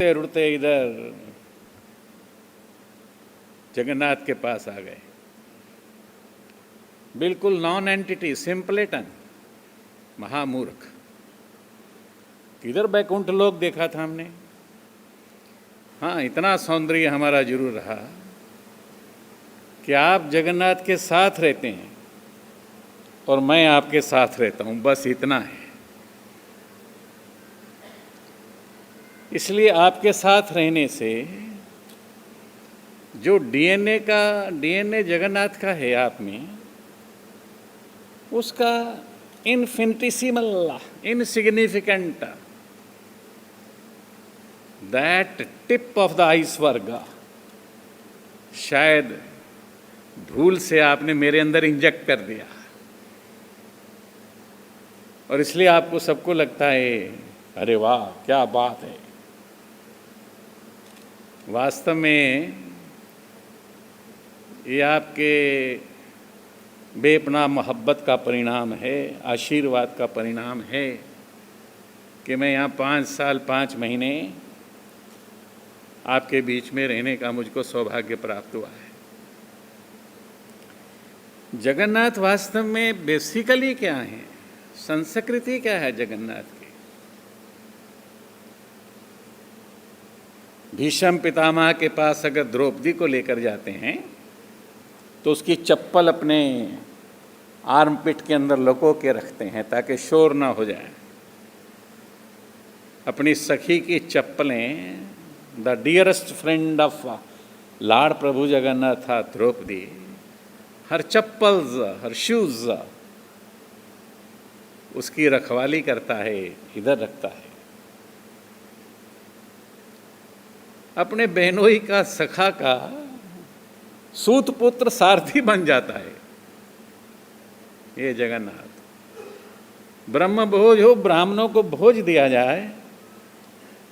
उड़ते इधर जगन्नाथ के पास आ गए। बिल्कुल नॉन एंटिटी, सिंपलेटन, महामूर्ख। किधर बैकुंठ लोक देखा था हमने। हाँ, इतना सौंदर्य हमारा जरूर रहा कि आप जगन्नाथ के साथ रहते हैं और मैं आपके साथ रहता हूं, बस इतना है। इसलिए आपके साथ रहने से जो डीएनए जगन्नाथ का है आप में, उसका infinitesimal, insignificant, that tip of the iceberg शायद भूल से आपने मेरे अंदर इंजेक्ट कर दिया, और इसलिए आपको सबको लगता है अरे वाह क्या बात है। वास्तव में ये आपके बेपनाह मोहब्बत का परिणाम है, आशीर्वाद का परिणाम है कि मैं यहाँ 5 साल 5 महीने आपके बीच में रहने का मुझको सौभाग्य प्राप्त हुआ है। जगन्नाथ वास्तव में बेसिकली क्या है, संस्कृति क्या है जगन्नाथ की। भीष्म पितामह के पास अगर द्रौपदी को लेकर जाते हैं तो उसकी चप्पल अपने आर्मपिट के अंदर लुको के रखते हैं ताकि शोर ना हो जाए। अपनी सखी की चप्पलें, the dearest friend of lord Prabhu Jagannath था Draupadi, her chappals, her shoes उसकी रखवाली करता है, इधर रखता है। अपने बहनोई का, सखा का सूत पुत्र सारथी बन जाता है ये जगन्नाथ। ब्रह्म भोज हो, ब्राह्मणों को भोज दिया जाए,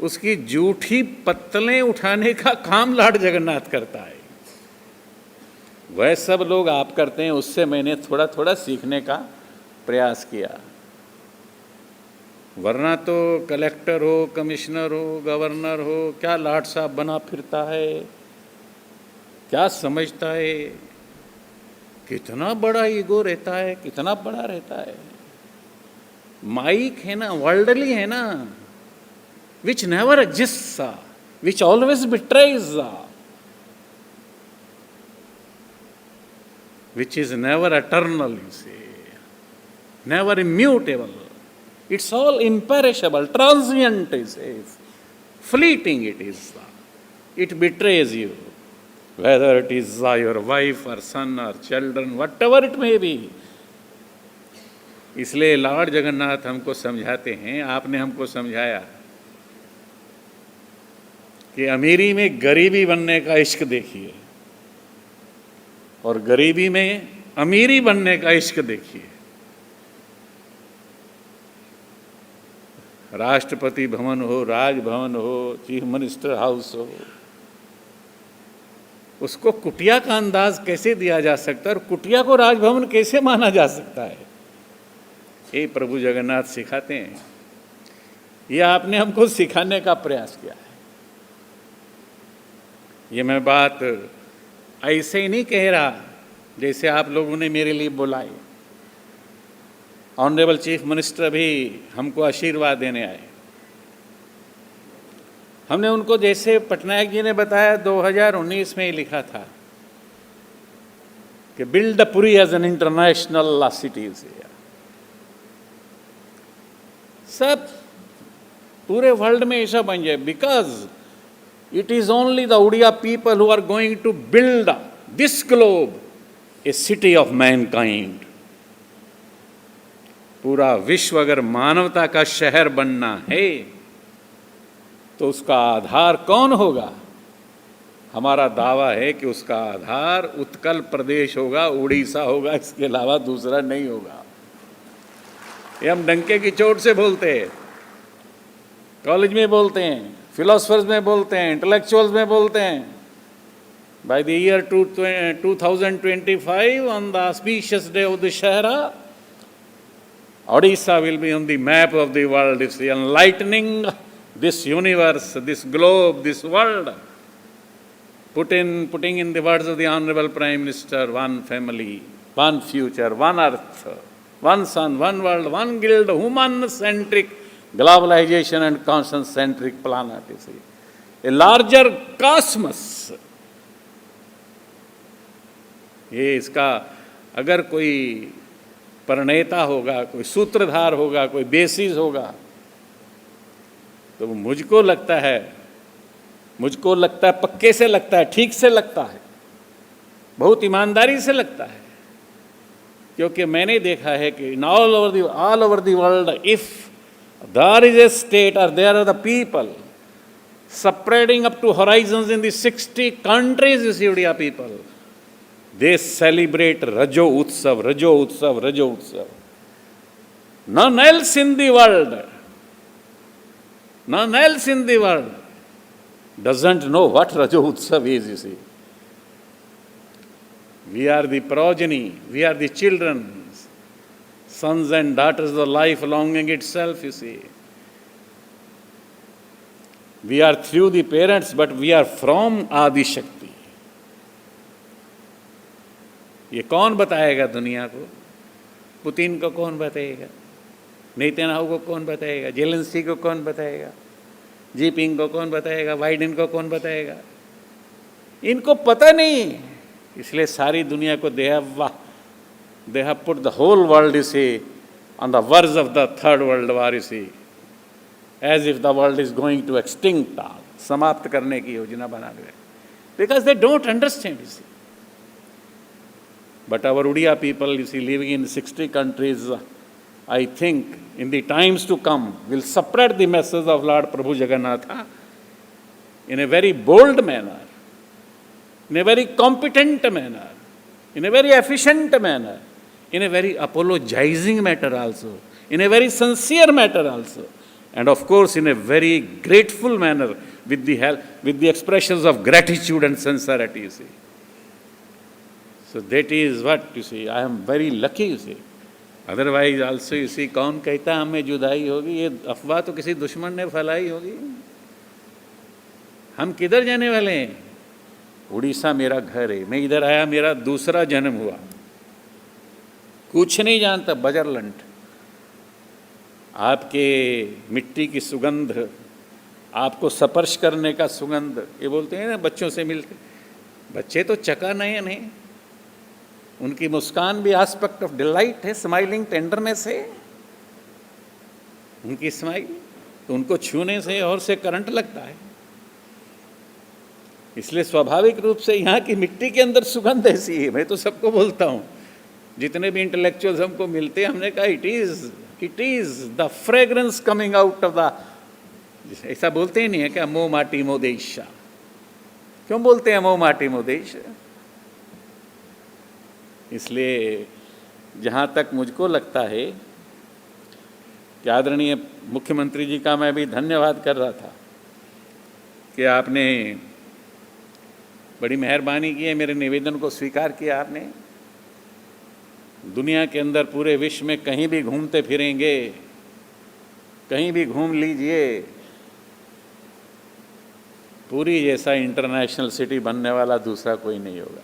उसकी जूठी पत्तलें उठाने का काम लॉर्ड जगन्नाथ करता है। वह सब लोग आप करते हैं, उससे मैंने थोड़ा थोड़ा सीखने का प्रयास किया। वरना तो कलेक्टर हो, कमिश्नर हो, गवर्नर हो, क्या लॉर्ड साहब बना फिरता है, क्या समझता है, कितना बड़ा ईगो रहता है, कितना बड़ा रहता है। माइक है ना, वर्ल्डली है ना, which never exists, which always betrays, which is never eternal, you see, never immutable. It's all imperishable, transient, it is, fleeting it is. It betrays you, whether it is your wife or son or children, whatever it may be. इसलिए Lord Jagannath हमको समझाते हैं, आपने हमको समझाया कि अमीरी में गरीबी बनने का इश्क देखिए और गरीबी में अमीरी बनने का इश्क देखिए। राष्ट्रपति भवन हो, राजभवन हो, चीफ मिनिस्टर हाउस हो, उसको कुटिया का अंदाज कैसे दिया जा सकता है और कुटिया को राजभवन कैसे माना जा सकता है, ये प्रभु जगन्नाथ सिखाते हैं। ये आपने हमको सिखाने का प्रयास किया है। ये मैं बात ऐसे ही नहीं कह रहा जैसे आप लोगों ने मेरे लिए बुलाई। ऑनरेबल चीफ मिनिस्टर भी हमको आशीर्वाद देने आए। हमने उनको, जैसे पटनायक जी ने बताया, 2019 में ही लिखा था कि build Puri as an international city. सब पूरे वर्ल्ड में ऐसा बन जाए, because it is only the Odia people who are going to build this globe a city of mankind. पूरा विश्व अगर मानवता का शहर बनना है तो उसका आधार कौन होगा? हमारा दावा है कि उसका आधार उत्कल प्रदेश होगा, उड़ीसा होगा, इसके अलावा दूसरा नहीं होगा। ये हम डंके की चोट से बोलते हैं, कॉलेज में बोलते हैं, फिलोसफर्स में बोलते हैं, इंटेलेक्चुअल्स में बोलते हैं। By the year 2025, on the auspicious day of Dussehra, Odisha will be on the map of the world. It's enlightening this universe, this globe, this world. Putting in the words of the Honorable Prime Minister, one family, one future, one earth, one sun, one world, one guild, human-centric globalization and conscience-centric planet, you see. A larger cosmos. ये इसका अगर कोई प्रणेता होगा, कोई सूत्रधार होगा, कोई बेसिस होगा, तो मुझको लगता है पक्के से लगता है, ठीक से लगता है, बहुत ईमानदारी से लगता है, क्योंकि मैंने देखा है कि all over the world if there is a state और there are the people spreading up to horizons in the 60 countries, you see, Odia people, they celebrate Rajo Utsav. None else in the world doesn't know what Rajo Utsav is, you see. We are the progeny, we are the children, sons and daughters of life longing itself, you see. We are through the parents, but we are from Adi Shakti. ये कौन बताएगा दुनिया को? Putin को कौन बताएगा? Netanyahu को कौन बताएगा? जेलेंस्की को कौन बताएगा? जीपिंग को कौन बताएगा? बाइडेन को कौन बताएगा? इनको पता नहीं, इसलिए सारी दुनिया को they have put the whole world, you see, on the verge of the third world war, you see, as if the world is going to extinct, समाप्त करने की योजना बना रहे, because they don't understand, you see. But our Odia people, you see, living in 60 countries, I think in the times to come will spread the message of Lord Prabhu Jagannatha in a very bold manner, in a very competent manner, in a very efficient manner, in a very apologizing matter also, in a very sincere matter also, and of course in a very grateful manner with the expressions of gratitude and sincerity, you see. So that is what, you see, I am very lucky, you see. Otherwise also, you see, कौन कहता हमें जुदाई होगी? ये अफवाह तो किसी दुश्मन ने फैलाई होगी। हम किधर जाने वाले हैं? उड़ीसा मेरा घर है, मैं इधर आया, मेरा दूसरा जन्म हुआ, कुछ नहीं जानता, बजरलंट। आपके मिट्टी की सुगंध, आपको स्पर्श करने का सुगंध, ये बोलते हैं ना बच्चों से मिलते, बच्चे तो चका नए नहीं, उनकी मुस्कान भी एस्पेक्ट ऑफ डिलाइट है, स्माइलिंग टेंडरनेस है उनकी स्माइल, तो उनको छूने से और से करंट लगता है। इसलिए स्वाभाविक रूप से यहाँ की मिट्टी के अंदर सुगंध ऐसी है। मैं तो सबको बोलता हूँ, जितने भी इंटेलेक्चुअल्स हमको मिलते हैं, हमने कहा it is the fragrance coming out of the, ऐसा बोलते ही नहीं है क्या, मोह माटी मोह देश? क्यों बोलते हैं मोह माटी मोह देश? इसलिए जहाँ तक मुझको लगता है कि आदरणीय मुख्यमंत्री जी का मैं भी धन्यवाद कर रहा था कि आपने बड़ी मेहरबानी की है, मेरे निवेदन को स्वीकार किया आपने। दुनिया के अंदर पूरे विश्व में कहीं भी घूमते फिरेंगे, कहीं भी घूम लीजिए, पूरी जैसा इंटरनेशनल सिटी बनने वाला दूसरा कोई नहीं होगा।